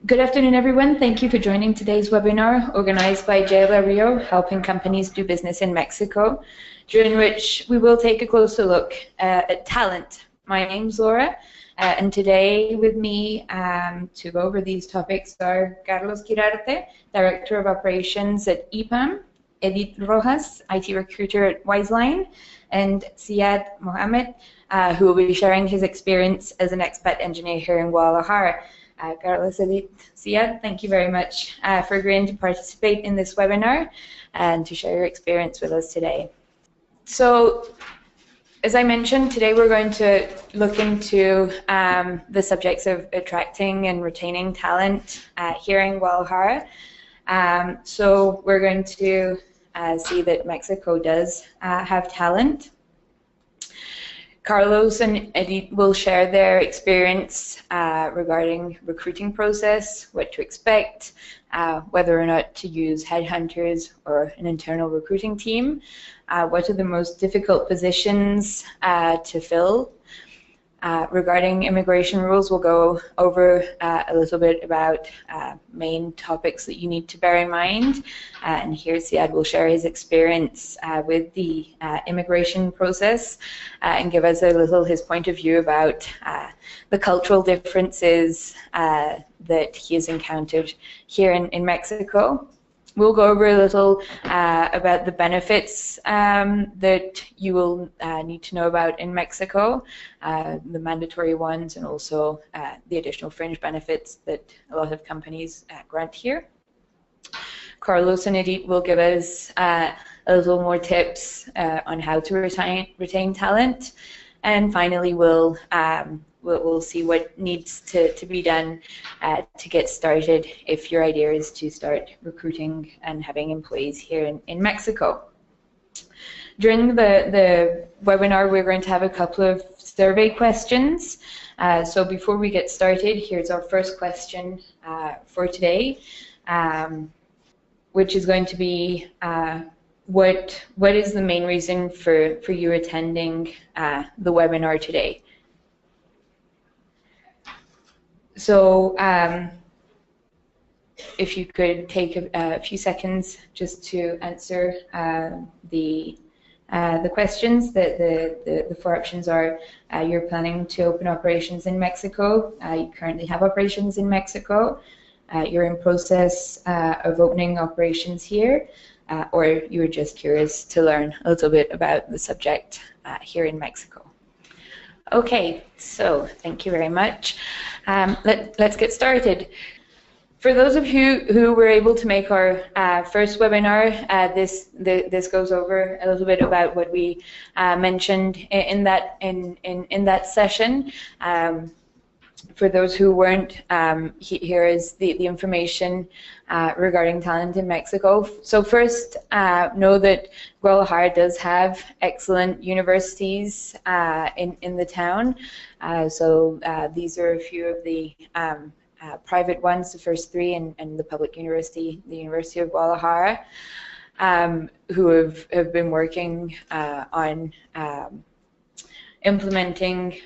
Good afternoon, everyone. Thank you for joining today's webinar organized by JLA Rio, helping companies do business in Mexico, during which we will take a closer look at talent. My name's Laura, and today with me to go over these topics are Carlos Quirarte, Director of Operations at EPAM, Edith Rojas, IT Recruiter at Wiseline, and Siad Mohammed, who will be sharing his experience as an expat engineer here in Guadalajara. Carlos, Edith, Siad, thank you very much for agreeing to participate in this webinar and to share your experience with us today. So, as I mentioned, today we're going to look into the subjects of attracting and retaining talent here in Guadalajara. So we're going to see that Mexico does have talent. Carlos and Edith will share their experience regarding recruiting process, what to expect, whether or not to use headhunters or an internal recruiting team, what are the most difficult positions to fill. Regarding immigration rules, we'll go over a little bit about main topics that you need to bear in mind. And here Siad will share his experience with the immigration process and give us a little his point of view about the cultural differences that he has encountered here in Mexico. We'll go over a little about the benefits that you will need to know about in Mexico, the mandatory ones, and also the additional fringe benefits that a lot of companies grant here. Carlos and Edith will give us a little more tips on how to retain talent, and finally we'll see what needs to be done to get started if your idea is to start recruiting and having employees here in Mexico. During the webinar, we're going to have a couple of survey questions. So before we get started, here's our first question for today, which is going to be what is the main reason for you attending the webinar today? So if you could take a few seconds just to answer the questions. The four options are you're planning to open operations in Mexico, you currently have operations in Mexico, you're in process of opening operations here, or you're just curious to learn a little bit about the subject here in Mexico. Okay, so thank you very much. Let's get started. For those of you who were able to make our first webinar, this goes over a little bit about what we mentioned in that session. For those who weren't, here is the information regarding talent in Mexico. So first, know that Guadalajara does have excellent universities in the town. So these are a few of the private ones, the first three, and the public university, the University of Guadalajara, who have been working on implementing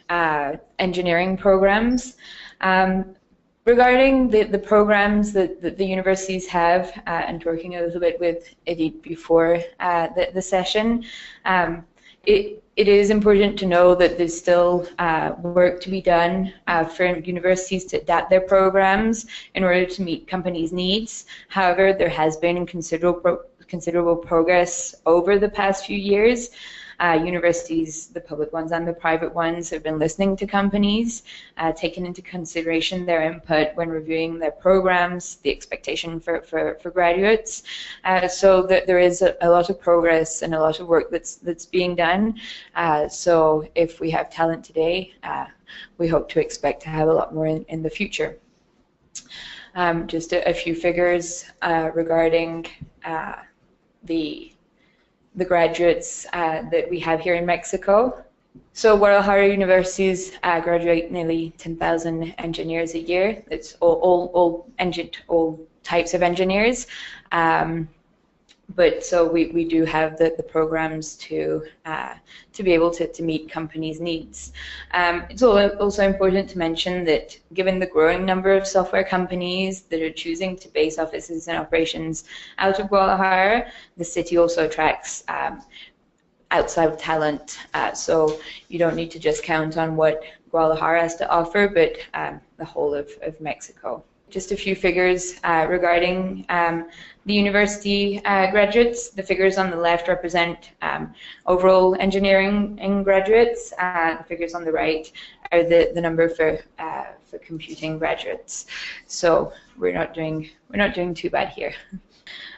engineering programs. Regarding the programs that the universities have, and working a little bit with Edith before the session, it is important to know that there's still work to be done for universities to adapt their programs in order to meet companies' needs. However, there has been considerable progress over the past few years. Universities, the public ones and the private ones, have been listening to companies, taking into consideration their input when reviewing their programs, the expectation for graduates. So that there is a lot of progress and a lot of work that's being done. So if we have talent today, we hope to expect to have a lot more in the future. Just a few figures regarding the graduates that we have here in Mexico. So Guadalajara universities graduate nearly 10,000 engineers a year. It's all types of engineers. But so we do have the programs to be able to meet companies' needs. It's also important to mention that given the growing number of software companies that are choosing to base offices and operations out of Guadalajara, the city also attracts outside talent. So you don't need to just count on what Guadalajara has to offer, but the whole of Mexico. Just a few figures regarding the university graduates. The figures on the left represent overall engineering graduates. The figures on the right are the number for computing graduates. So we're not doing too bad here.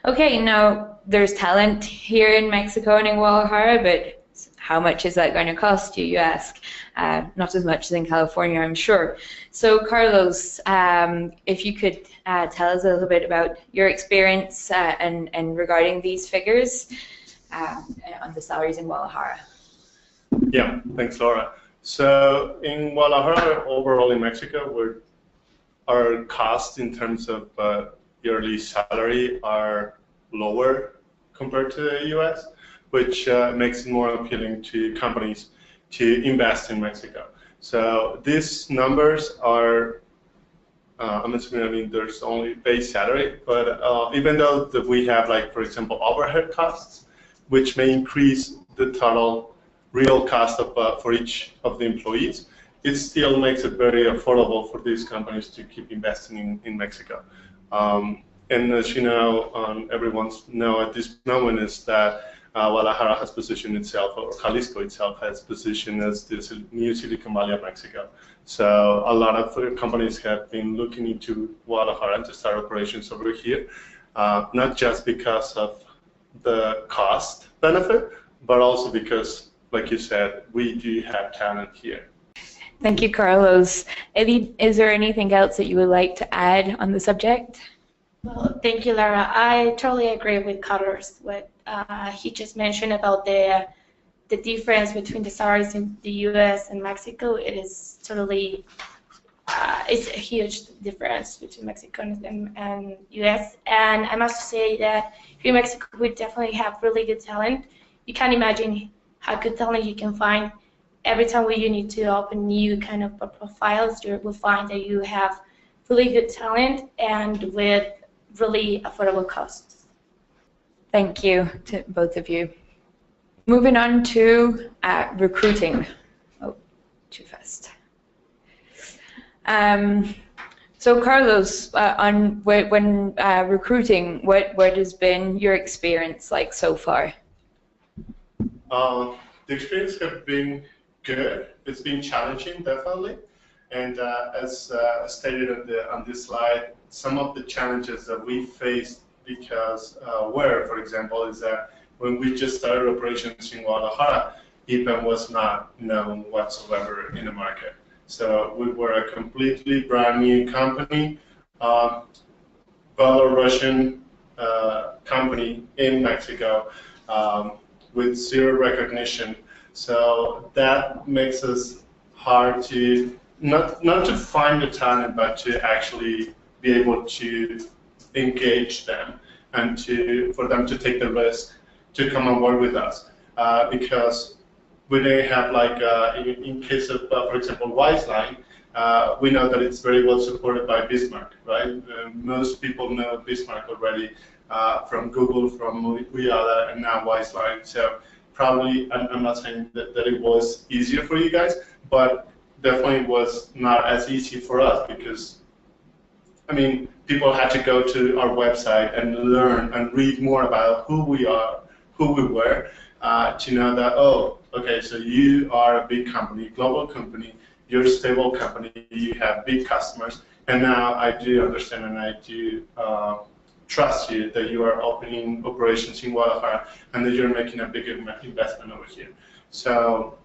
Okay, now there's talent here in Mexico and in Guadalajara, but how much is that going to cost you, you ask? Not as much as in California, I'm sure. So Carlos, if you could tell us a little bit about your experience and regarding these figures on the salaries in Guadalajara. Yeah, thanks, Laura. So in Guadalajara, overall in Mexico, our costs in terms of yearly salary are lower compared to the US, which makes it more appealing to companies to invest in Mexico. So these numbers are, I'm assuming, there's only base salary, but even though we have, like, for example, overhead costs, which may increase the total real cost of for each of the employees, it still makes it very affordable for these companies to keep investing in Mexico. And as you know, everyone's know at this moment is that Guadalajara has positioned itself, or Jalisco itself has positioned as the new Silicon Valley of Mexico. So a lot of companies have been looking into Guadalajara to start operations over here, not just because of the cost benefit, but also because, like you said, we do have talent here. Thank you, Carlos. Eddie, is there anything else that you would like to add on the subject? Well, thank you, Lara. I totally agree with Carlos. What he just mentioned about the difference between the salaries in the U.S. and Mexico. It is totally it's a huge difference between Mexico and U.S. And I must say that here in Mexico we definitely have really good talent. You can't imagine how good talent you can find. Every time you need to open new kind of profiles, you will find that you have really good talent and with really affordable costs. Thank you to both of you. Moving on to recruiting. Oh, too fast. So Carlos, on when recruiting, what has been your experience like so far? The experience has been good. It's been challenging, definitely. And as stated on this slide, some of the challenges that we faced because for example, is that when we just started operations in Guadalajara, EPAM was not known whatsoever in the market. So we were a completely brand new company, Belarusian company in Mexico with zero recognition. So that makes us hard to not to find the talent, but to actually be able to engage them and for them to take the risk to come on board with us. Because we didn't have, like, in case of, for example, Wiseline, we know that it's very well supported by Bismarck, right? Most people know Bismarck already from Google, from Uyada, and now Wiseline. So probably, I'm not saying that it was easier for you guys, but definitely was not as easy for us because, I mean, people had to go to our website and learn and read more about who we are, who we were, to know that, oh, okay, so you are a big company, global company, you're a stable company, you have big customers, and now I do understand and I do trust you that you are opening operations in Guadalajara and that you're making a big investment over here. So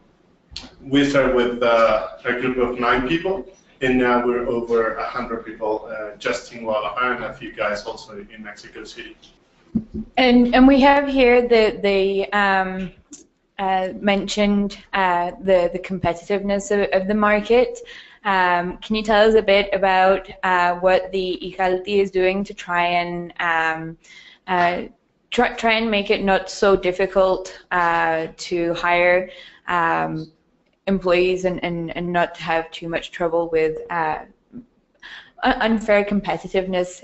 we started with a group of 9 people, and now we're over 100 people just in Guadalajara, and a few guys also in Mexico City. And we have here that they mentioned the competitiveness of the market. Can you tell us a bit about what the IJALTI is doing to try and try and make it not so difficult to hire employees and not have too much trouble with unfair competitiveness.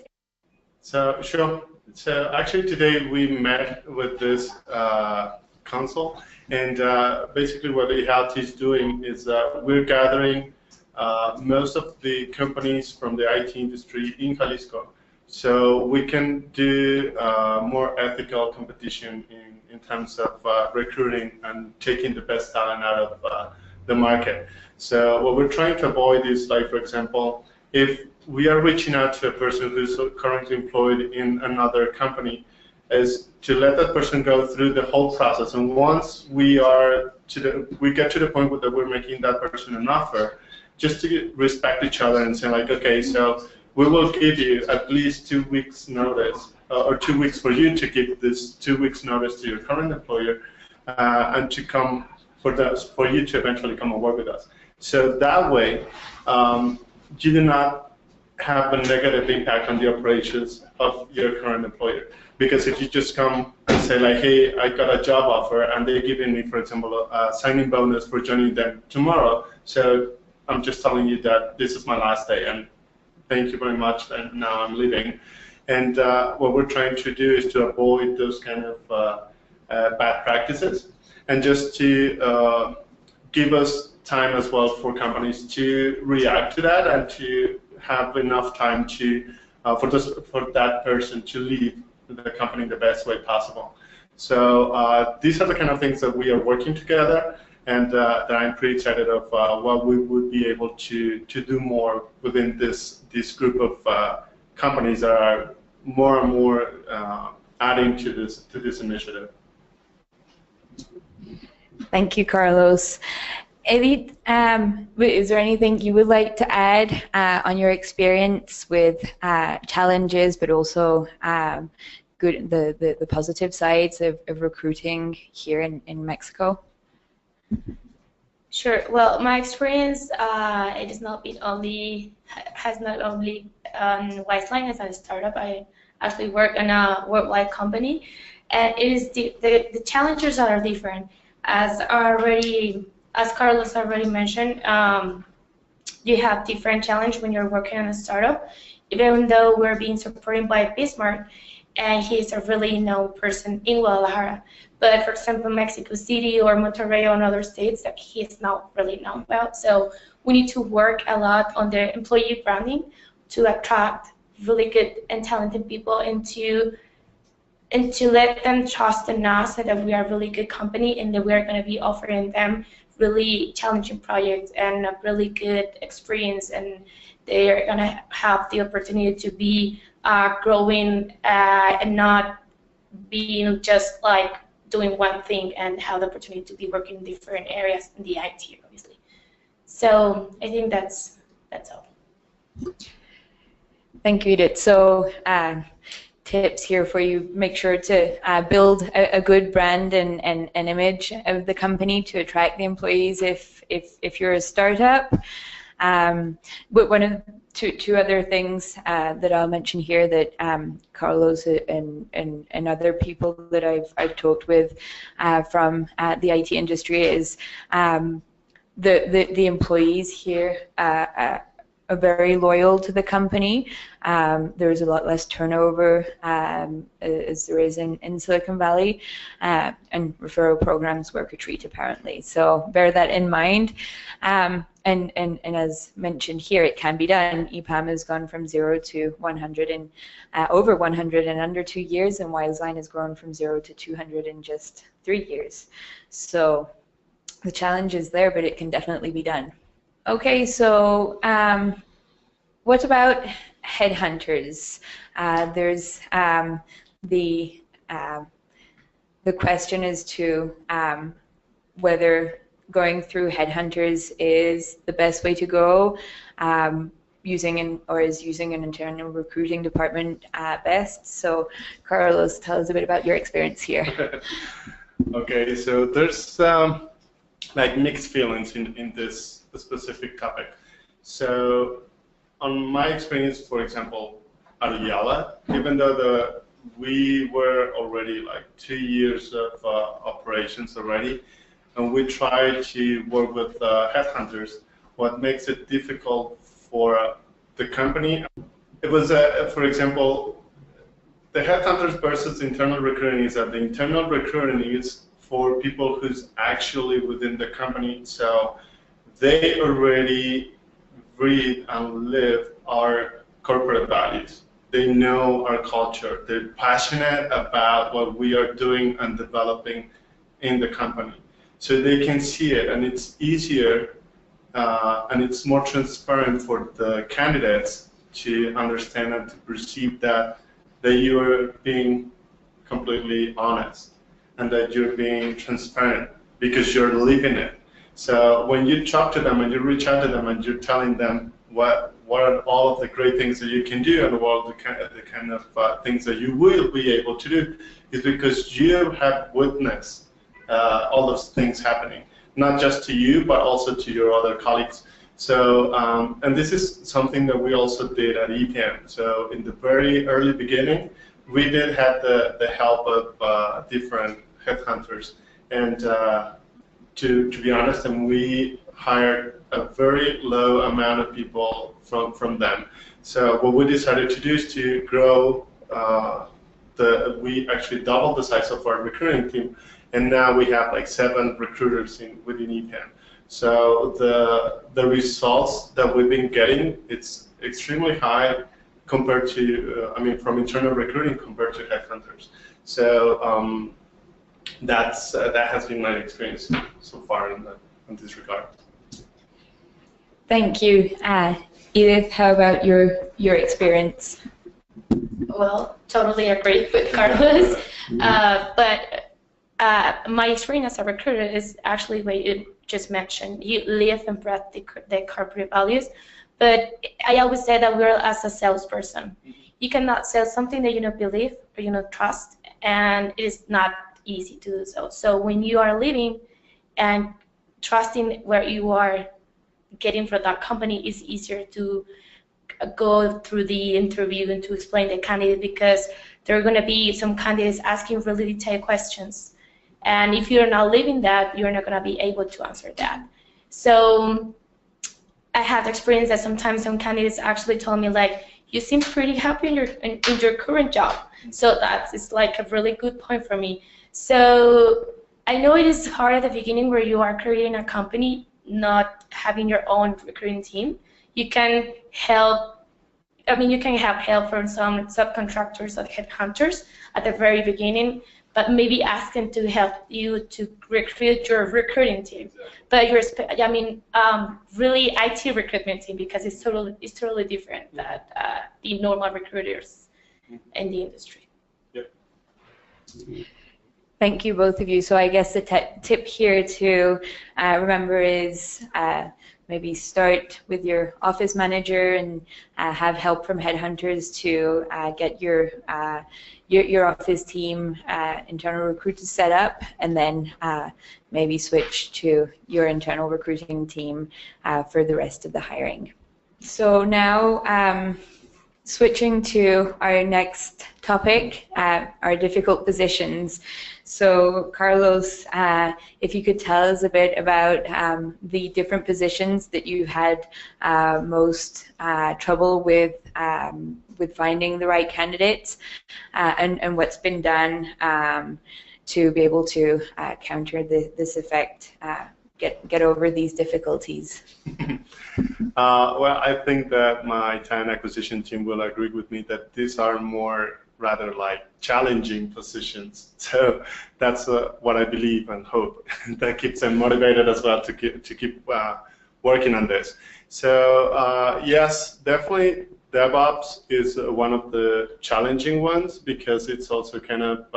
So sure. So actually today we met with this council, and basically what IHAT is doing is we're gathering most of the companies from the IT industry in Jalisco, so we can do more ethical competition in terms of recruiting and taking the best talent out of the market. So what we're trying to avoid is, like, for example, if we are reaching out to a person who's currently employed in another company, is to let that person go through the whole process. And once we get to the point where we're making that person an offer, just to respect each other and say, like, okay, so we will give you at least 2 weeks notice, or 2 weeks for you to give this 2 weeks notice to your current employer, and to come for you to eventually come and work with us. So that way, you do not have a negative impact on the operations of your current employer. Because if you just come and say, like, hey, I got a job offer and they're giving me, for example, a signing bonus for joining them tomorrow, so I'm just telling you that this is my last day and thank you very much, and now I'm leaving. And what we're trying to do is to avoid those kind of bad practices, and just to give us time as well for companies to react to that and to have enough time to for that person to leave the company the best way possible. So these are the kind of things that we are working together, and that I'm pretty excited of what we would be able to do more within this group of companies that are more and more adding to this initiative. Thank you, Carlos. Edith, is there anything you would like to add on your experience with challenges, but also the positive sides of recruiting here in Mexico? Sure. Well, my experience it has not only on Wiseline as a startup. I actually work in a worldwide company, and it is the challenges are different. As Carlos already mentioned, you have different challenges when you're working on a startup. Even though we're being supported by Bismarck, and he's a really known person in Guadalajara, but for example, Mexico City or Monterrey or other states that he's not really known about. So we need to work a lot on the employee branding to attract really good and talented people, and to let them trust in us that we are a really good company and that we are going to be offering them really challenging projects and a really good experience, and they are going to have the opportunity to be growing and not being just like doing one thing, and have the opportunity to be working in different areas in the IT, obviously. So I think that's all. Thank you, Edith. So tips here for you: make sure to build a good brand and image of the company to attract the employees if you're a startup. But one of two other things that I'll mention here that Carlos and other people that I've talked with from the IT industry is the employees here are very loyal to the company. There's a lot less turnover as there is in Silicon Valley, and referral programs work a treat apparently. So bear that in mind. And as mentioned here, it can be done. EPAM has gone from 0 to 100 in over 100 in under 2 years, and Wiseline has grown from 0 to 200 in just 3 years. So the challenge is there, but it can definitely be done. Okay, so what about headhunters? There's the question as to whether going through headhunters is the best way to go, using an internal recruiting department best. So, Carlos, tell us a bit about your experience here. Okay, so there's like mixed feelings in this specific topic. So on my experience, for example, at Ayala, even though we were already like 2 years of operations already, and we try to work with headhunters. What makes it difficult for the company, it was, for example, the headhunters versus internal recruiting is that the internal recruiting is for people who's actually within the company, so they already breathe and live our corporate values. They know our culture. They're passionate about what we are doing and developing in the company. So they can see it, and it's easier and it's more transparent for the candidates to understand and to perceive that you are being completely honest and that you're being transparent because you're living it. So when you talk to them and you reach out to them and you're telling them what are all of the great things that you can do and what are the kind of things that you will be able to do, is because you have witnessed all those things happening, not just to you but also to your other colleagues. So, and this is something that we also did at EPAM. So in the very early beginning, we did have the help of different headhunters, and to be honest, and we hired a very low amount of people from them. So what we decided to do is to grow. We actually doubled the size of our recruiting team, and now we have like 7 recruiters within EPAM. So the results that we've been getting, it's extremely high compared to, from internal recruiting compared to headhunters. So that has been my experience so far in this regard. Thank you. Edith, how about your experience? Well, totally agree with Carlos. But my experience as a recruiter is actually what you just mentioned. You live and breathe the corporate values. But I always say that we're as a salesperson. You cannot sell something that you don't believe or you don't trust, and it is not easy to do so. So when you are living and trusting where you are getting from that company, is easier to go through the interview and to explain the candidate, because there are going to be some candidates asking really detailed questions. And if you're not living that, you're not going to be able to answer that. So I have experienced that sometimes some candidates actually told me, like, you seem pretty happy in your current job. So it's like a really good point for me. So I know it is hard at the beginning where you are creating a company, not having your own recruiting team. You can help, you can have help from some subcontractors or headhunters at the very beginning, but maybe ask them to help you to recruit your recruiting team. But really IT recruitment team, because it's totally different than the normal recruiters in the industry. Yep. Thank you, both of you. So I guess the tip here to remember is maybe start with your office manager and have help from headhunters to get your office team, internal recruiters set up, and then maybe switch to your internal recruiting team for the rest of the hiring. So now switching to our next topic, our difficult positions. So Carlos, if you could tell us a bit about the different positions that you had most trouble with finding the right candidates, and what's been done to be able to counter this effect, get over these difficulties. Well, I think that my talent acquisition team will agree with me that these are more rather like challenging positions. So that's what I believe and hope. That keeps them motivated as well to keep working on this. So yes, definitely DevOps is one of the challenging ones, because it's also kind of,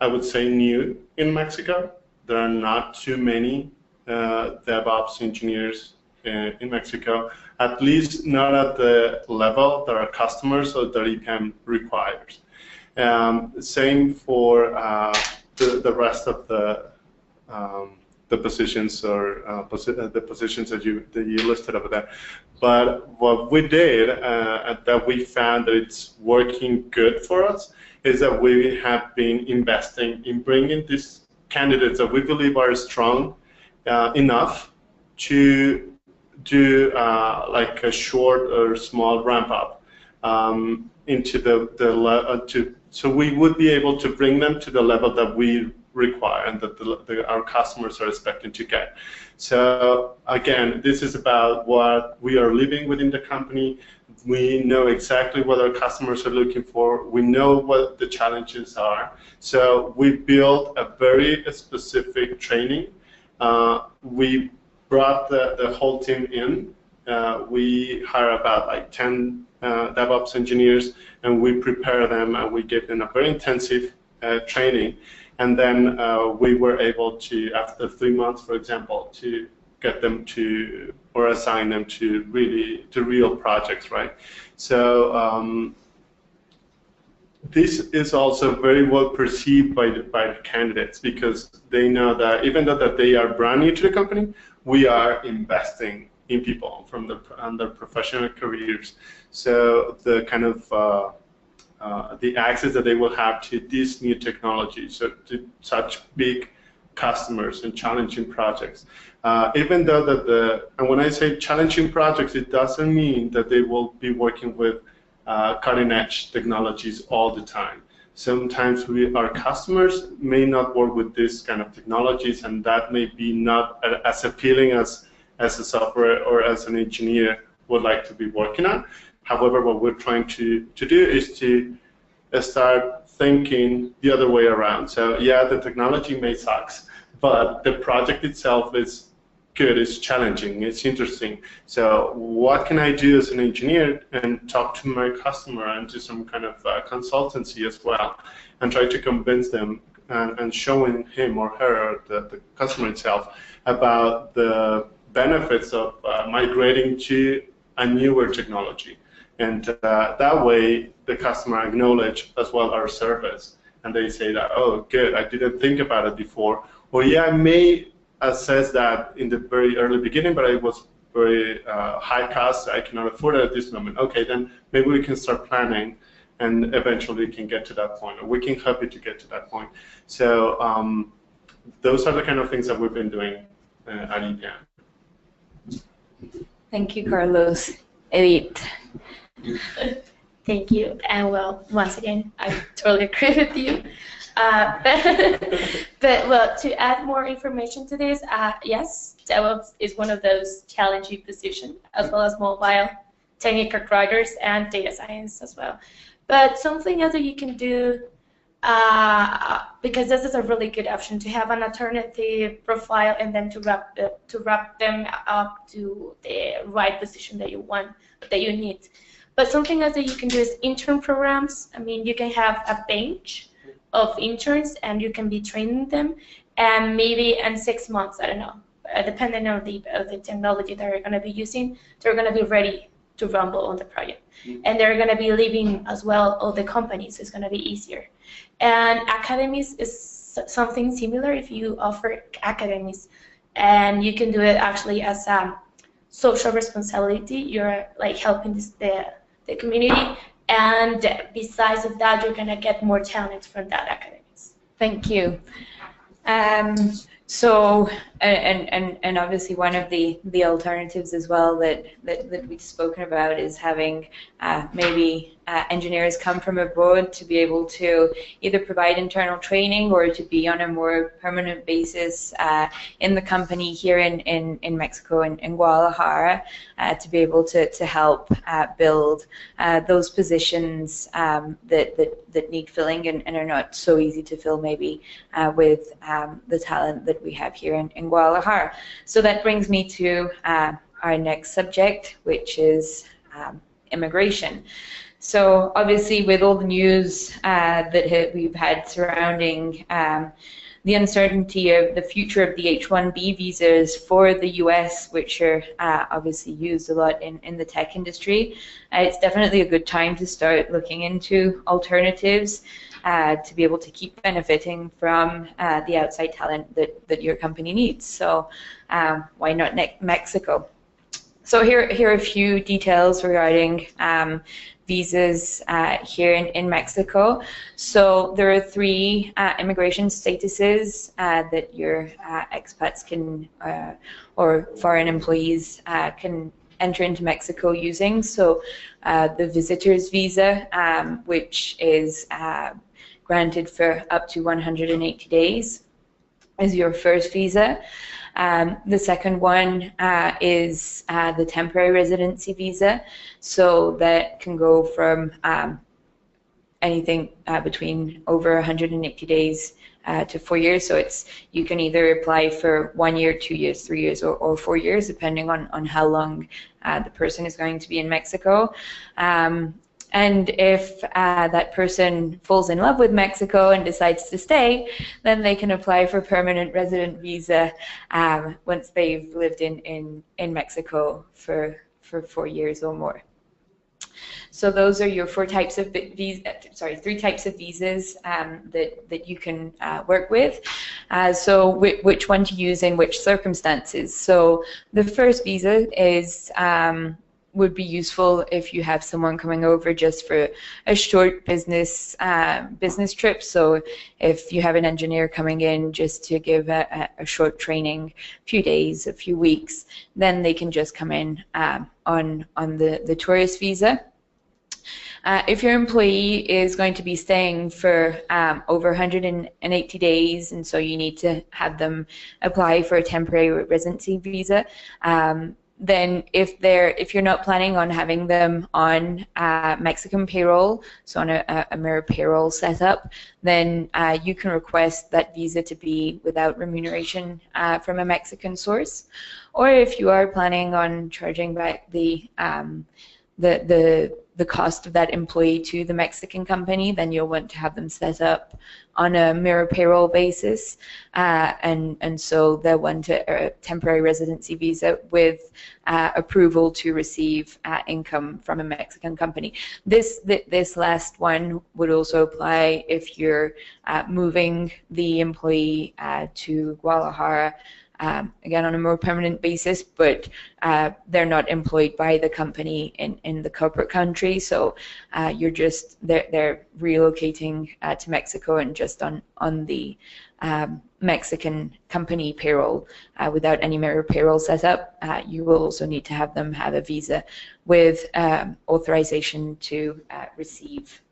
I would say, new in Mexico. There are not too many DevOps engineers in Mexico, at least not at the level that our customers or that EPAM requires. Same for the rest of the the positions or the positions that you listed over there. But what we did that we found that it's working good for us is that we have been investing in bringing these candidates that we believe are strong enough to do like a short or small ramp up into so we would be able to bring them to the level that we require and that our customers are expecting to get. So again, this is about what we are living within the company. We know exactly what our customers are looking for. We know what the challenges are. So we built a very specific training. We brought the whole team in. We hire about like 10 DevOps engineers, and we prepare them, and we give them a very intensive training. And then we were able to, after 3 months, for example, to get them to, or assign them to real projects, right? So this is also very well perceived by the candidates, because they know that even though that they are brand new to the company, we are investing in people from their professional careers. So the kind of the access that they will have to this new technology, so to such big customers and challenging projects. Even though that and when I say challenging projects, it doesn't mean that they will be working with cutting-edge technologies all the time. Sometimes our customers may not work with this kind of technologies, and that may be not as appealing as a software or as an engineer would like to be working on. However, what we're trying to do is to start thinking the other way around. So yeah, the technology may suck, but the project itself is good, it's challenging, it's interesting. So what can I do as an engineer and talk to my customer and do some kind of consultancy as well, and try to convince them and showing him or her, or the customer itself, about the benefits of migrating to a newer technology. And that way, the customer acknowledge as well our service, and they say that, oh, good, I didn't think about it before. Or yeah, I may assess that in the very early beginning, but it was very high cost, I cannot afford it at this moment. Okay, then maybe we can start planning, and eventually we can get to that point, or we can help you to get to that point. So those are the kind of things that we've been doing at EPAM. Thank you, Carlos. Edith. Thank you. And well, once again, I totally agree with you. But well, to add more information to this, yes, DevOps is one of those challenging positions, as well as mobile, technical writers, and data science as well. But something else that you can do, because this is a really good option to have an alternative profile, and then to wrap them up to the right position that you want, that you need. But something else that you can do is intern programs. I mean, you can have a bench of interns, and you can be training them, and maybe in 6 months, I don't know, depending on the technology that you're going to be using, they're going to be ready to rumble on the project. And they're going to be leaving as well all the companies, so it's going to be easier. And academies is something similar. If you offer academies, and you can do it actually as a social responsibility, you're like helping the community, and besides of that, you're going to get more talent from that academies. Thank you. So, and obviously one of the alternatives as well that we've spoken about is having maybe engineers come from abroad to be able to either provide internal training or to be on a more permanent basis in the company here in Mexico, in Guadalajara, to be able to help build those positions that need filling and are not so easy to fill maybe with the talent that we have here in Guadalajara. So that brings me to our next subject, which is immigration. So obviously, with all the news that we've had surrounding the uncertainty of the future of the H-1B visas for the US, which are obviously used a lot in the tech industry, it's definitely a good time to start looking into alternatives. to be able to keep benefiting from the outside talent that your company needs. So why not Mexico? So here are a few details regarding visas here in Mexico. So there are three immigration statuses that your expats can, or foreign employees can enter into Mexico using. So the visitor's visa, which is granted for up to 180 days, is your first visa. The second one is the temporary residency visa, so that can go from anything between over 180 days to 4 years. So you can either apply for 1 year, 2 years, 3 years, or 4 years, depending on how long the person is going to be in Mexico. And if that person falls in love with Mexico and decides to stay, then they can apply for permanent resident visa once they've lived in Mexico for 4 years or more. So those are your three types of visas that you can work with. So which one to use in which circumstances. So the first visa is would be useful if you have someone coming over just for a short business trip. So if you have an engineer coming in just to give a short training, a few days, a few weeks, then they can just come in on the tourist visa. If your employee is going to be staying for over 180 days, and so you need to have them apply for a temporary residency visa, then if you're not planning on having them on Mexican payroll, so on a mirror payroll setup, then you can request that visa to be without remuneration from a Mexican source. Or if you are planning on charging back the cost of that employee to the Mexican company, then you'll want to have them set up on a mirror payroll basis, and so they'll want a temporary residency visa with approval to receive income from a Mexican company. This last one would also apply if you're moving the employee to Guadalajara, again on a more permanent basis, but they're not employed by the company in the corporate country, so they're relocating to Mexico and just on the Mexican company payroll without any mirror payroll setup. You will also need to have them have a visa with authorization to receive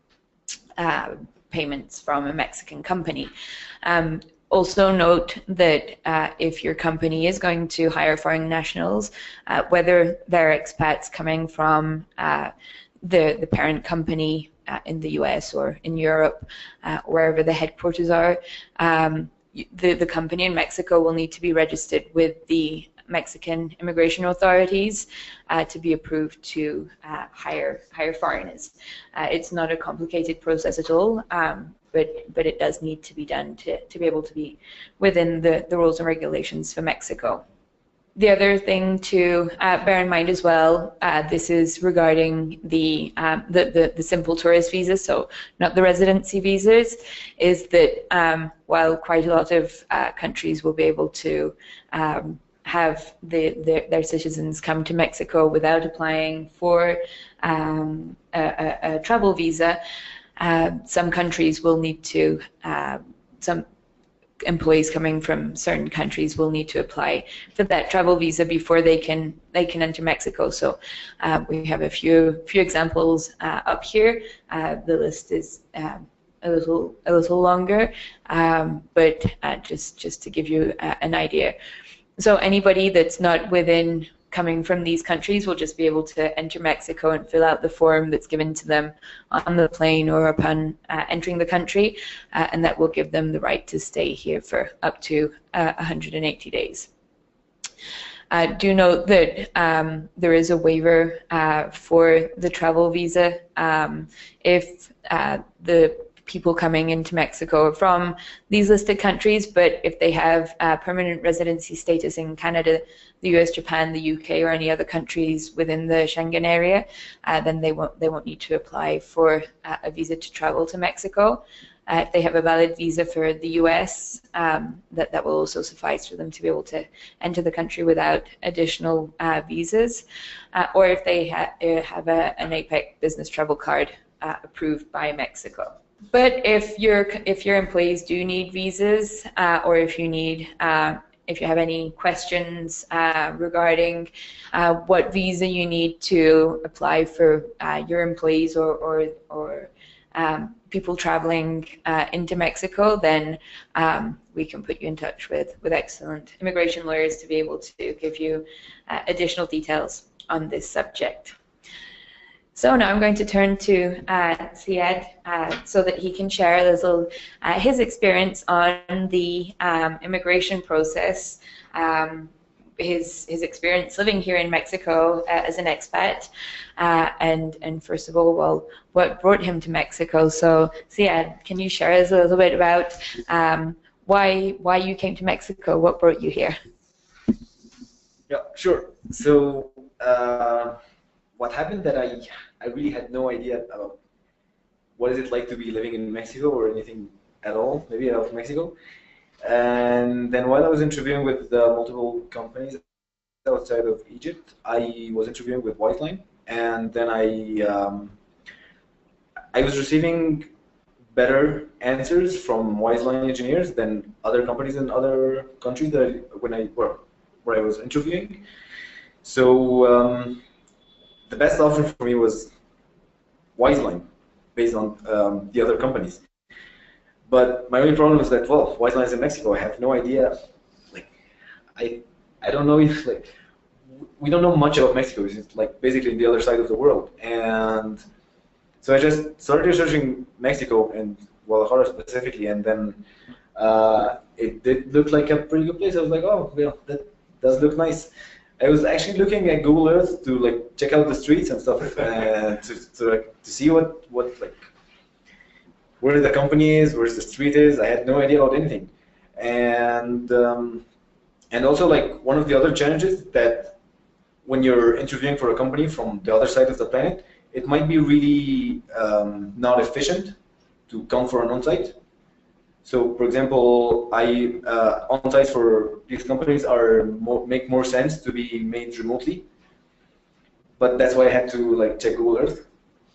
payments from a Mexican company. Also note that if your company is going to hire foreign nationals, whether they're expats coming from the parent company in the US or in Europe, wherever the headquarters are, the company in Mexico will need to be registered with the Mexican immigration authorities to be approved to hire foreigners. It's not a complicated process at all, but it does need to be done to be able to be within the rules and regulations for Mexico. The other thing to bear in mind as well, this is regarding the simple tourist visas, so not the residency visas, is that while quite a lot of countries will be able to have their citizens come to Mexico without applying for a travel visa, some countries will need to, some employees coming from certain countries will need to apply for that travel visa before they can enter Mexico. So we have a few examples up here. The list is a little longer, but just to give you an idea. So anybody that's not coming from these countries will just be able to enter Mexico and fill out the form that's given to them on the plane or upon entering the country, and that will give them the right to stay here for up to 180 days. Do note that there is a waiver for the travel visa if the people coming into Mexico are from these listed countries, but if they have permanent residency status in Canada, the US, Japan, the UK, or any other countries within the Schengen area, then they won't need to apply for a visa to travel to Mexico. if they have a valid visa for the US, that will also suffice for them to be able to enter the country without additional visas, or if they have an APEC business travel card approved by Mexico. But if your employees do need visas, or if you have any questions regarding what visa you need to apply for your employees or people traveling into Mexico, then we can put you in touch with excellent immigration lawyers to be able to give you additional details on this subject. So now I'm going to turn to Syed so that he can share a little his experience on the immigration process, his experience living here in Mexico as an expat, and first of all, well, what brought him to Mexico. So Syed, can you share us a little bit about why you came to Mexico? What brought you here? Yeah, sure. So what happened that I really had no idea about what is it like to be living in Mexico or anything at all, maybe out of Mexico. And then while I was interviewing with multiple companies outside of Egypt, I was interviewing with Whiteline, and then I was receiving better answers from Whiteline engineers than other companies in other countries where I was interviewing. So the best option for me was Whiteline, based on the other companies. But my only problem is that, well, Whiteline is in Mexico. I have no idea. Like, I don't know if, like, we don't know much about Mexico. It's like basically the other side of the world. And so I just started researching Mexico and Guadalajara specifically, and then it did look like a pretty good place. I was like, oh, well, that does look nice. I was actually looking at Google Earth to like check out the streets and stuff, to see what like where the company is, where the street is. I had no idea about anything, and also like one of the other challenges that when you're interviewing for a company from the other side of the planet, it might be really not efficient to come for an on-site. So, for example, on-sites for these companies make more sense to be made remotely. But that's why I had to like check Google Earth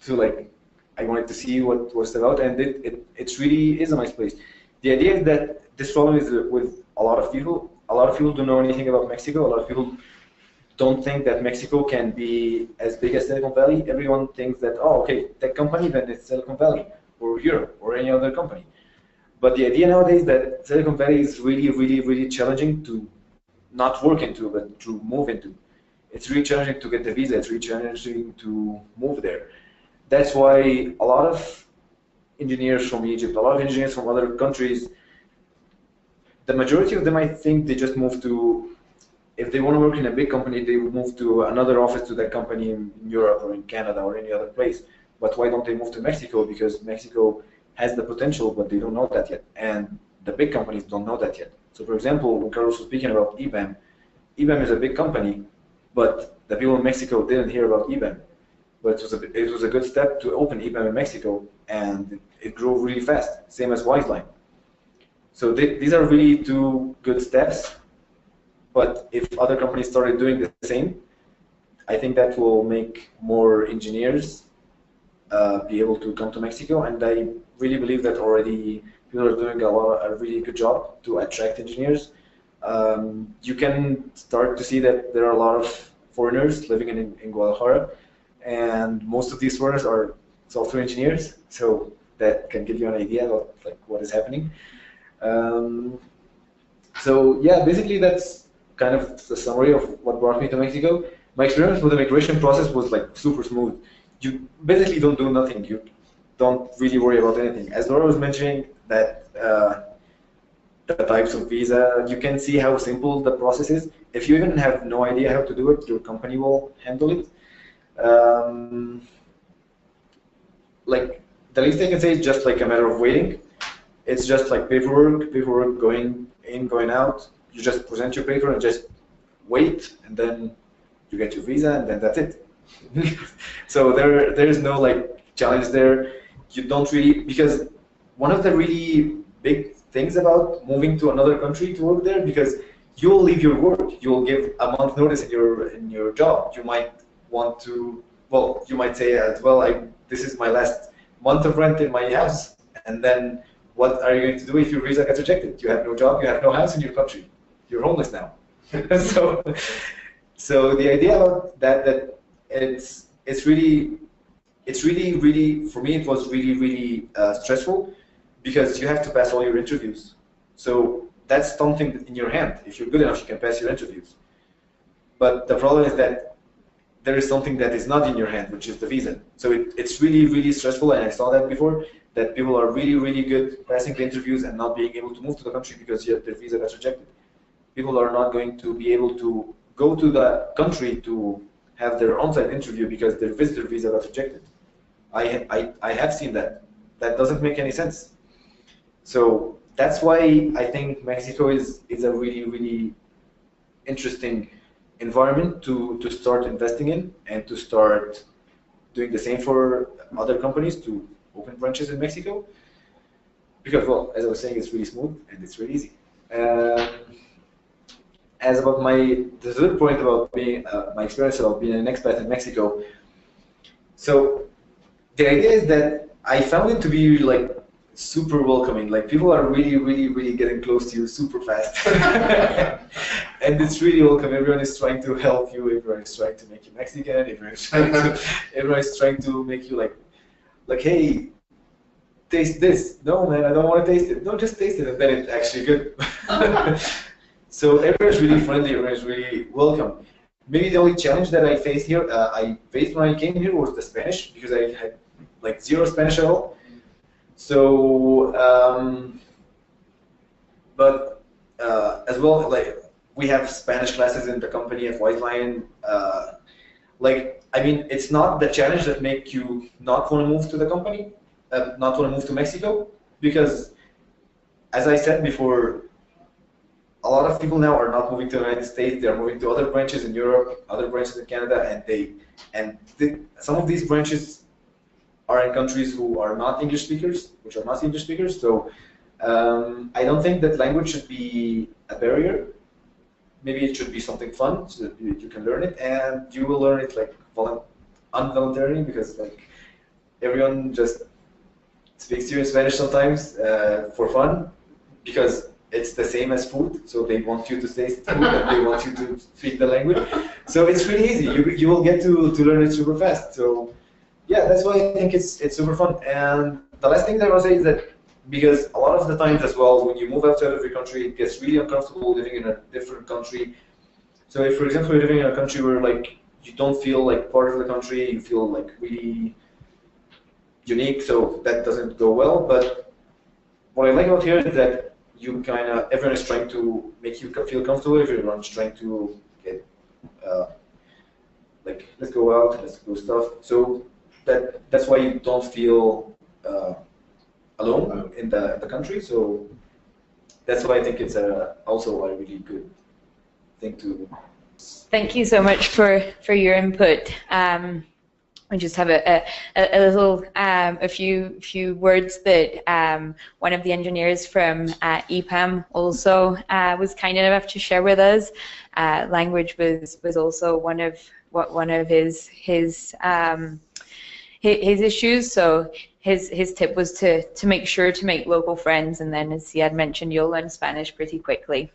to like I wanted to see what was about, and it really is a nice place. The idea is that this problem is with a lot of people. A lot of people don't know anything about Mexico. A lot of people don't think that Mexico can be as big as Silicon Valley. Everyone thinks that, oh, okay, tech company, then it's Silicon Valley or Europe or any other company. But the idea nowadays is that Silicon Valley is really, really, really challenging to not work into, but to move into. It's really challenging to get the visa. It's really challenging to move there. That's why a lot of engineers from Egypt, a lot of engineers from other countries, the majority of them, I think, they just move to, if they want to work in a big company, they would move to another office to that company in Europe or in Canada or any other place. But why don't they move to Mexico? Because Mexico has the potential, but they don't know that yet. And the big companies don't know that yet. So for example, when Carlos was speaking about EBAM, EBAM is a big company, but the people in Mexico didn't hear about EBAM. But it was a good step to open EBAM in Mexico, and it grew really fast, same as Wiseline. So these are really two good steps, but if other companies started doing the same, I think that will make more engineers be able to come to Mexico, and I really believe that already people are doing a really good job to attract engineers. You can start to see that there are a lot of foreigners living in Guadalajara, and most of these foreigners are software engineers, so that can give you an idea of like what is happening. So yeah, basically that's kind of the summary of what brought me to Mexico. My experience with the migration process was like super smooth. You basically don't do nothing. You don't really worry about anything. As Laura was mentioning that the types of visa, you can see how simple the process is. If you even have no idea how to do it, your company will handle it. Like the least I can say is just like a matter of waiting. It's just like paperwork going in, going out. You just present your paper and just wait, and then you get your visa, and then that's it. So there is no like challenge there. You don't really, because one of the really big things about moving to another country to work there, because you'll leave your work, you'll give a month notice in your job. You might want to, well, you might say as well, this is my last month of rent in my house, and then what are you going to do if your visa gets rejected? You have no job, you have no house in your country, you're homeless now. So the idea about that it's really for me it was really stressful, because you have to pass all your interviews. So that's something in your hand. If you're good enough, you can pass your interviews. But the problem is that there is something that is not in your hand, which is the visa. So it's really stressful, and I saw that before, that people are really good passing the interviews and not being able to move to the country because their visa got rejected. People are not going to be able to go to the country to have their on-site interview because their visitor visa got rejected. I have seen that. That doesn't make any sense. So that's why I think Mexico is a really interesting environment to start investing in, and to start doing the same for other companies to open branches in Mexico. Because, well, as I was saying, it's really smooth and it's really easy. As about the third point about being my experience about being an expat in Mexico. So the idea is that I found it to be like super welcoming. Like, people are really getting close to you super fast, and it's really welcome. Everyone is trying to help you. Everyone is trying to make you Mexican. Everyone is trying to make you like, hey, taste this. No, man, I don't want to taste it. No, just taste it, and then it's actually good. So everyone's really friendly. Everyone's really welcome. Maybe the only challenge that I faced here, I faced when I came here, was the Spanish, because I had like zero Spanish at all. So, but as well, like, we have Spanish classes in the company at White Lion. Like, I mean, it's not the challenge that make you not want to move to the company, not want to move to Mexico, because, as I said before, a lot of people now are not moving to the United States. They're moving to other branches in Europe, other branches in Canada, and some of these branches are in countries who are not English speakers, which are not English speakers. So I don't think that language should be a barrier. Maybe it should be something fun, so that you can learn it, and you will learn it like involuntarily, because like everyone just speaks to you in Spanish sometimes for fun, because it's the same as food. So they want you to taste food and they want you to speak the language. So it's really easy. You will get to learn it super fast. So yeah, that's why I think it's super fun. And the last thing that I want to say is that, because a lot of the times as well, when you move outside of your country, it gets really uncomfortable living in a different country. So if, for example, you're living in a country where like you don't feel like part of the country, you feel like really unique, so that doesn't go well. But what I like about here is that everyone is trying to make you feel comfortable. Everyone's trying to get like, let's go out, let's do stuff. So that's why you don't feel alone in the country. So that's why I think it's also a really good thing to. Thank you so much for your input. I just have a little a few words that one of the engineers from EPAM also was kind enough to share with us. Language was also one of his issues. So his tip was to make sure to make local friends, and then, as he had mentioned, you'll learn Spanish pretty quickly.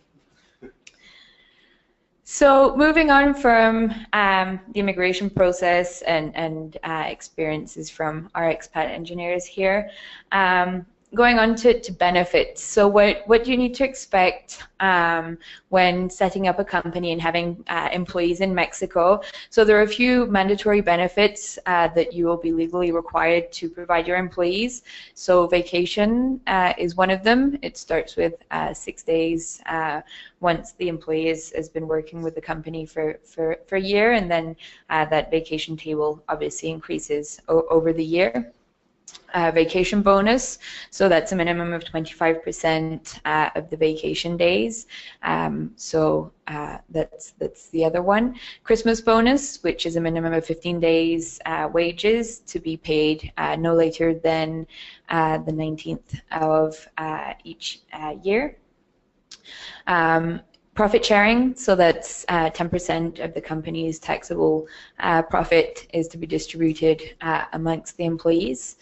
So moving on from the immigration process and experiences from our expat engineers here, going on to benefits. So what do you need to expect when setting up a company and having employees in Mexico? So there are a few mandatory benefits that you will be legally required to provide your employees. So vacation is one of them. It starts with 6 days once the employee has been working with the company for a year, and then that vacation table obviously increases over the year. vacation bonus, so that's a minimum of 25% of the vacation days. That's the other one. Christmas bonus, which is a minimum of 15 days wages to be paid no later than the 19th of each year. Profit sharing, so that's 10% of the company's taxable profit is to be distributed amongst the employees,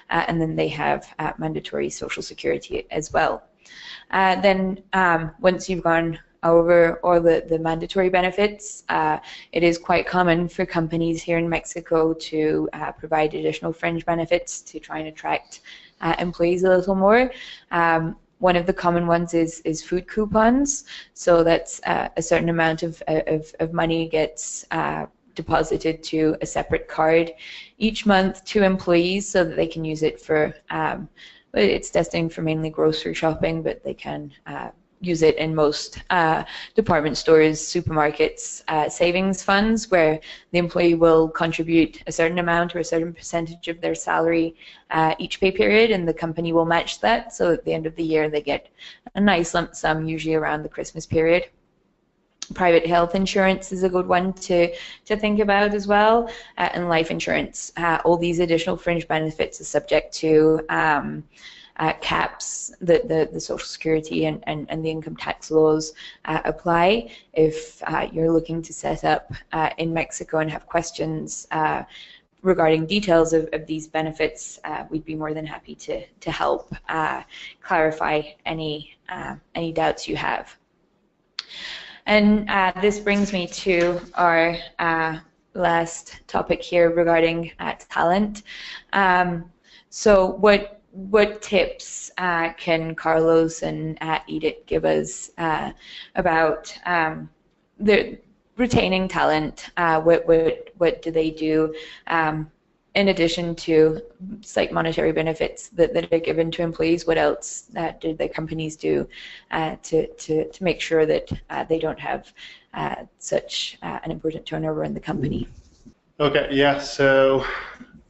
and then they have mandatory social security as well. Then once you've gone over all the mandatory benefits, it is quite common for companies here in Mexico to provide additional fringe benefits to try and attract employees a little more. One of the common ones is food coupons, so that's a certain amount of money gets deposited to a separate card each month to employees so that they can use it for, it's destined for mainly grocery shopping, but they can use it in most department stores, supermarkets, savings funds, where the employee will contribute a certain amount or a certain percentage of their salary each pay period, and the company will match that. So at the end of the year, they get a nice lump sum, usually around the Christmas period. Private health insurance is a good one to think about as well, and life insurance. All these additional fringe benefits are subject to caps that the Social Security and the income tax laws apply. If you're looking to set up in Mexico and have questions regarding details of these benefits, we'd be more than happy to help clarify any doubts you have. And this brings me to our last topic here regarding talent. So what tips can Carlos and Edith give us about the retaining talent? What do they do in addition to like monetary benefits that are given to employees? What else do the companies do to make sure that they don't have such an important turnover in the company? Okay, yeah, so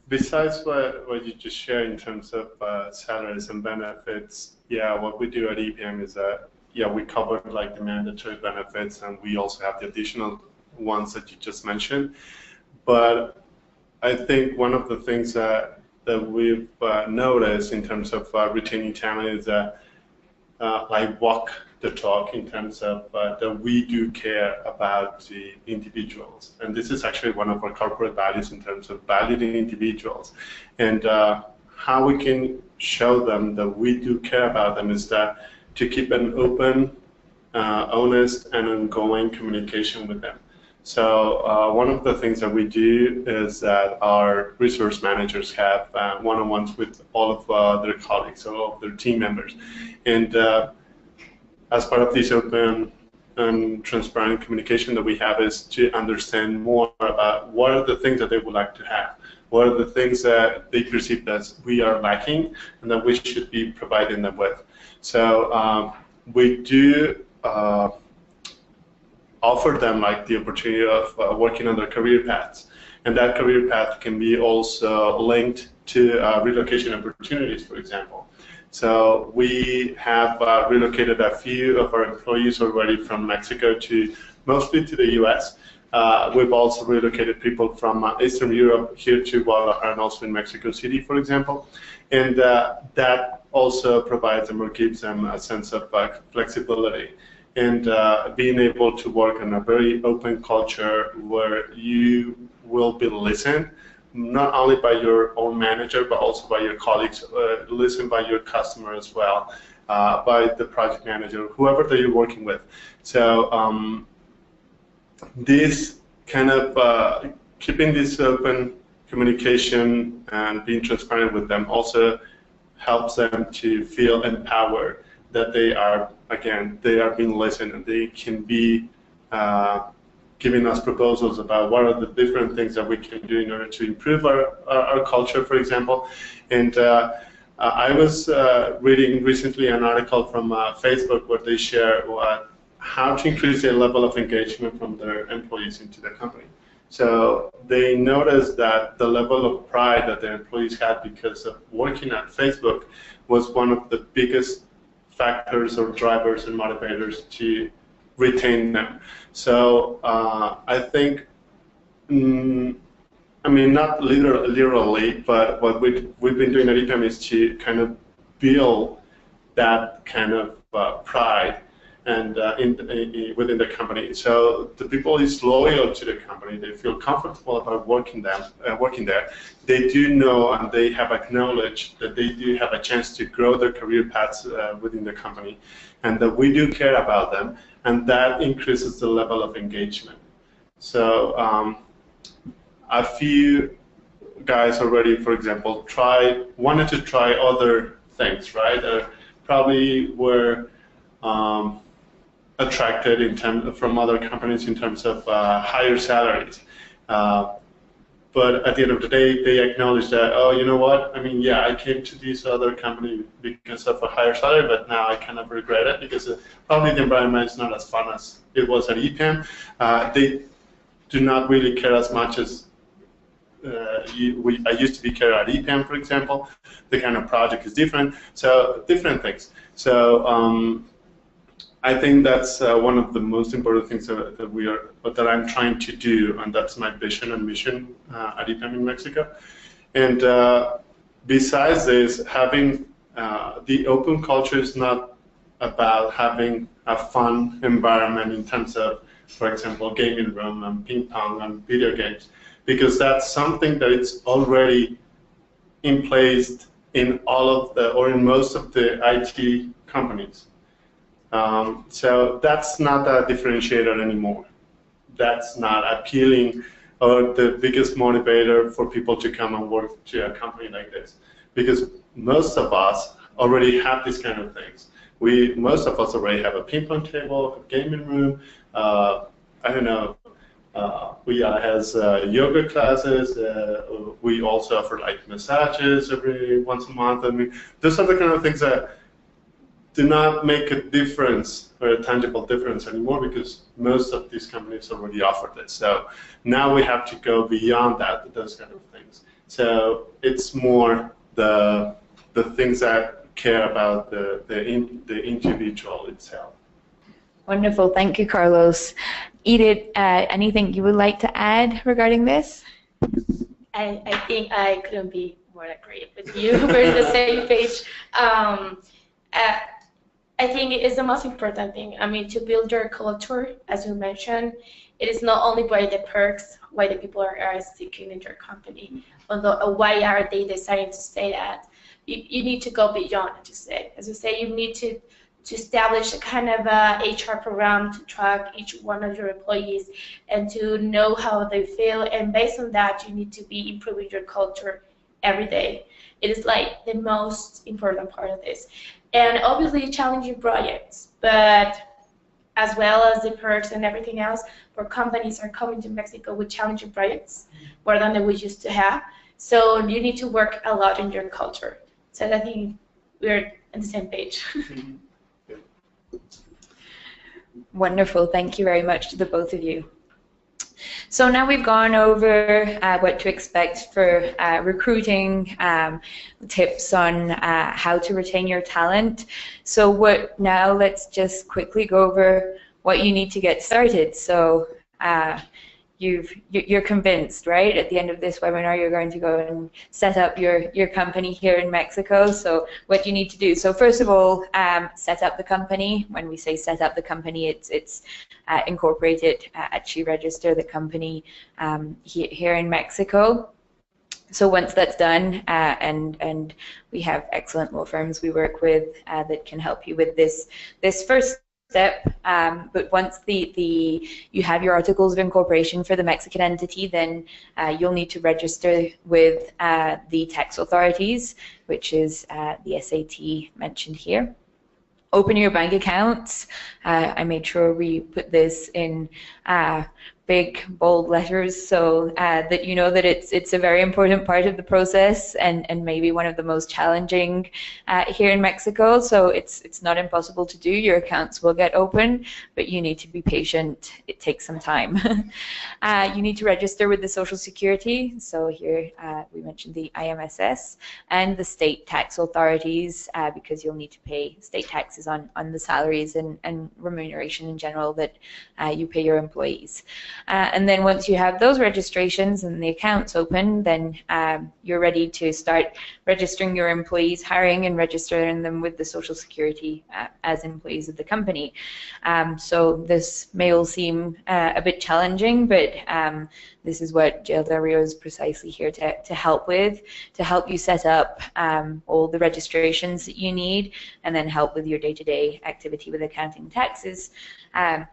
besides what you just shared in terms of salaries and benefits, yeah, what we do at EPM is that, yeah, we cover like the mandatory benefits, and we also have the additional ones that you just mentioned. But I think one of the things that we've noticed in terms of retaining talent is that I walk the talk in terms of that we do care about the individuals. And this is actually one of our corporate values in terms of valuing individuals. And how we can show them that we do care about them is that to keep an open, honest, and ongoing communication with them. So one of the things that we do is that our resource managers have one-on-ones with all of their colleagues, all of their team members. And as part of this open and transparent communication that we have is to understand more about what are the things that they would like to have, what are the things that they perceive as we are lacking and that we should be providing them with. So we do offer them like the opportunity of working on their career paths, and that career path can be also linked to relocation opportunities, for example. So we have relocated a few of our employees already from Mexico to mostly to the US. We've also relocated people from Eastern Europe here to Guadalajara and also in Mexico City, for example. And that also provides them or gives them a sense of flexibility and being able to work in a very open culture where you will be listened, not only by your own manager, but also by your colleagues, listened by your customer as well, by the project manager, whoever that you're working with. So this kind of keeping this open communication and being transparent with them also helps them to feel empowered that they are, again, they are being listened and they can be giving us proposals about what are the different things that we can do in order to improve our culture, for example. And I was reading recently an article from Facebook where they share how to increase the level of engagement from their employees into the company. So they noticed that the level of pride that their employees had because of working at Facebook was one of the biggest factors or drivers and motivators to retain them. So I think, I mean, not literally, but what we've been doing at EPAM is to kind of build that kind of pride and within the company. So the people is loyal to the company. They feel comfortable about working there. They do know and they have acknowledged that they do have a chance to grow their career paths within the company, and that we do care about them, and that increases the level of engagement. So a few guys already, for example, wanted to try other things, right? Probably were attracted from other companies in terms of higher salaries. But at the end of the day, they acknowledge that, oh, you know what? I mean, yeah, I came to this other company because of a higher salary, but now I kind of regret it because probably the environment is not as fun as it was at EPAM. They do not really care as much as I used to be care at EPAM, for example. The kind of project is different, so different things. So I think that's one of the most important things that I'm trying to do, and that's my vision and mission at EPAM in Mexico. And besides this, having the open culture is not about having a fun environment in terms of, for example, gaming room and ping pong and video games, because that's something that it's already in place in all of or in most of the IT companies. So that's not a differentiator anymore. That's not appealing or the biggest motivator for people to come and work to a company like this, because most of us already have these kind of things. Most of us already have a ping pong table, a gaming room. I don't know. We has yoga classes. We also offer like massages every once a month. I mean, those are the kind of things that do not make a difference or a tangible difference anymore, because most of these companies already offer this. So now we have to go beyond that, those kind of things. So it's more the things that care about the individual itself. Wonderful, thank you, Carlos. Edith, anything you would like to add regarding this? I think I couldn't be more agree with you. We're on the same page. I think it is the most important thing. I mean, to build your culture, as you mentioned, it is not only by the perks, why the people are sticking in your company, although why are they deciding to stay that. You need to go beyond, as you say, you need to establish a kind of HR program to track each one of your employees and to know how they feel, and based on that, you need to be improving your culture every day. It is like the most important part of this. And obviously challenging projects, but as well as the perks and everything else, where companies are coming to Mexico with challenging projects more than we used to have. So you need to work a lot in your culture. So I think we're on the same page. Wonderful, thank you very much to the both of you. So now we've gone over what to expect for recruiting, tips on how to retain your talent. So now let's just quickly go over what you need to get started. So you're convinced, right? At the end of this webinar, you're going to go and set up your company here in Mexico. So what do you need to do? So first of all, set up the company. When we say set up the company, it's incorporate it, actually register the company here in Mexico. So once that's done, and we have excellent law firms we work with that can help you with this first step, but once you have your articles of incorporation for the Mexican entity, then you'll need to register with the tax authorities, which is the SAT mentioned here. Open your bank accounts. I made sure we put this in big bold letters, so that you know that it's a very important part of the process, and maybe one of the most challenging here in Mexico. So it's not impossible to do. Your accounts will get open, but you need to be patient. It takes some time. You need to register with the Social Security. So here we mentioned the IMSS and the state tax authorities, because you'll need to pay state taxes on the salaries and remuneration in general that you pay your employees. And then once you have those registrations and the accounts open, then you're ready to start registering your employees, hiring and registering them with the Social Security as employees of the company. So this may all seem a bit challenging, but this is what Jail Del Rio is precisely here to help with, to help you set up all the registrations that you need, and then help with your day-to-day activity with accounting and taxes.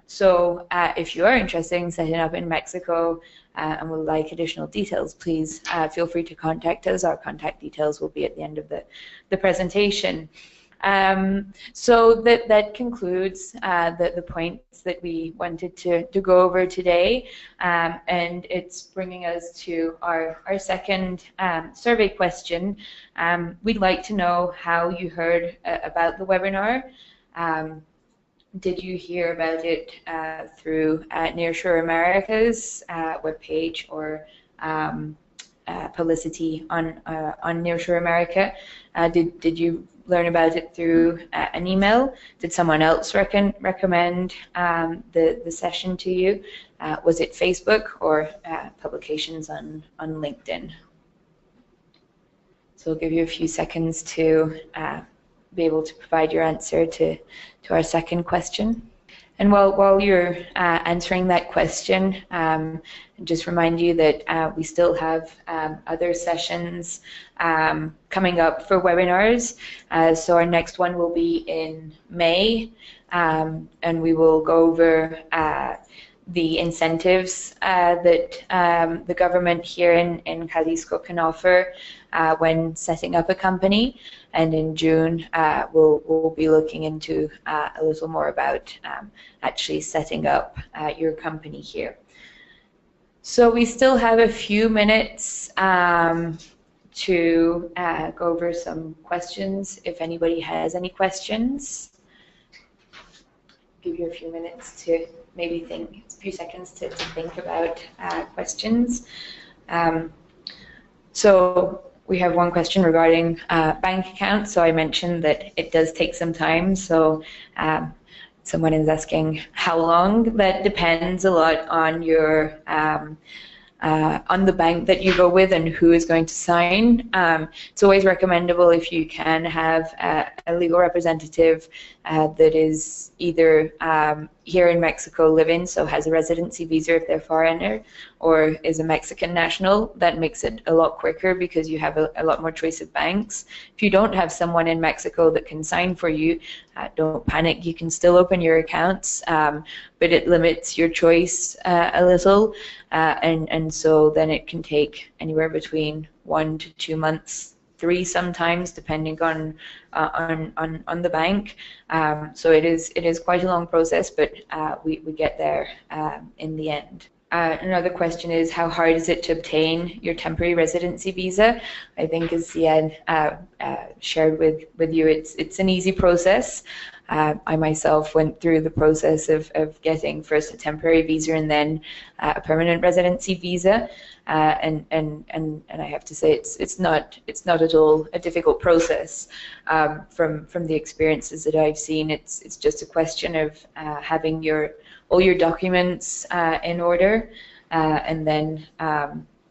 So if you are interested in setting up in Mexico and would like additional details, please feel free to contact us. Our contact details will be at the end of the presentation. So that concludes the points that we wanted to go over today, and it's bringing us to our second survey question. We'd like to know how you heard about the webinar. Did you hear about it through Nearshore America's webpage or publicity on Nearshore America? Did you learn about it through an email? Did someone else recommend the session to you? Was it Facebook or publications on LinkedIn? So we'll give you a few seconds to be able to provide your answer to our second question. And while you're answering that question, just remind you that we still have other sessions coming up for webinars. So our next one will be in May, and we will go over the incentives that the government here in Jalisco can offer when setting up a company. And in June, we'll be looking into a little more about actually setting up your company here. So we still have a few minutes to go over some questions. If anybody has any questions, give you a few minutes to maybe think, a few seconds to think about questions. So we have one question regarding bank accounts. So I mentioned that it does take some time. So someone is asking how long. That depends a lot on your on the bank that you go with and who is going to sign. It's always recommendable if you can have a legal representative that is either here in Mexico living, so has a residency visa if they're foreigner, or is a Mexican national. That makes it a lot quicker because you have a lot more choice of banks. If you don't have someone in Mexico that can sign for you, don't panic. You can still open your accounts, but it limits your choice a little, and so then it can take anywhere between 1 to 2 months, 3 sometimes, depending on the bank. So it is quite a long process, but we get there in the end. Another question is, how hard is it to obtain your temporary residency visa? I think, as Ziad shared with you, it's an easy process. I myself went through the process of getting first a temporary visa and then a permanent residency visa, and I have to say it's not at all a difficult process. From the experiences that I've seen, it's just a question of having all your documents in order, and then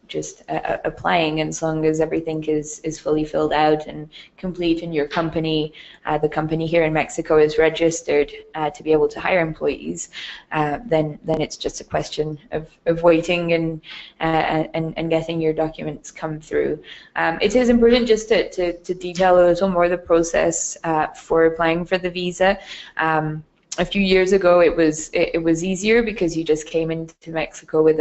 just applying, and as long as everything is fully filled out and complete in your company, the company here in Mexico is registered to be able to hire employees, then it's just a question of waiting and getting your documents come through. It is important just to detail a little more the process for applying for the visa. a few years ago, it was easier because you just came into Mexico with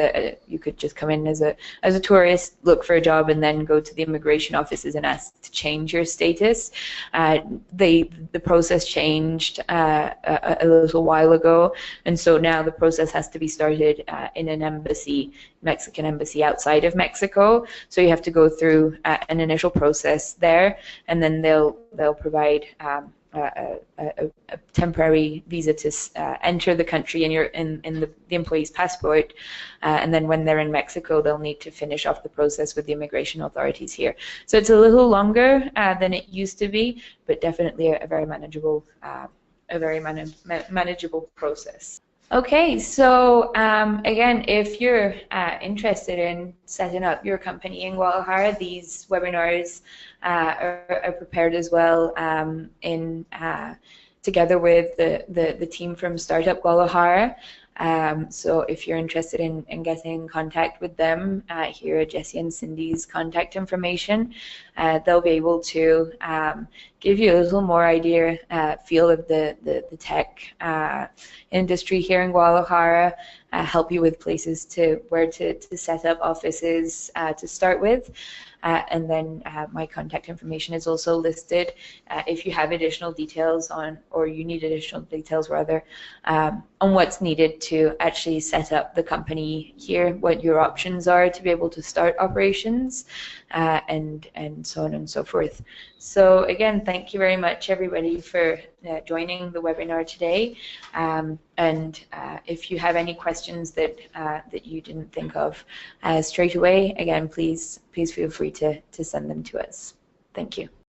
you could just come in as a tourist, look for a job, and then go to the immigration offices and ask to change your status. The process changed a little while ago, and so now the process has to be started in an embassy, Mexican embassy outside of Mexico. So you have to go through an initial process there, and then they'll provide a temporary visa to enter the country in the employee's passport, and then when they're in Mexico, they'll need to finish off the process with the immigration authorities here. So it's a little longer than it used to be, but definitely a very manageable, manageable process. Okay, so again, if you're interested in setting up your company in Guadalajara, these webinars are prepared as well together with the team from Startup Guadalajara. So if you're interested in getting in contact with them, here are Jesse and Cindy's contact information. They'll be able to give you a little more feel of the tech industry here in Guadalajara, help you with places where to set up offices to start with. And then my contact information is also listed if you have additional details or you need additional details rather, on what's needed to actually set up the company here, what your options are to be able to start operations, and so on and so forth. So again, thank you very much everybody for joining the webinar today. And if you have any questions that you didn't think of straight away, again, please feel free to send them to us. Thank you.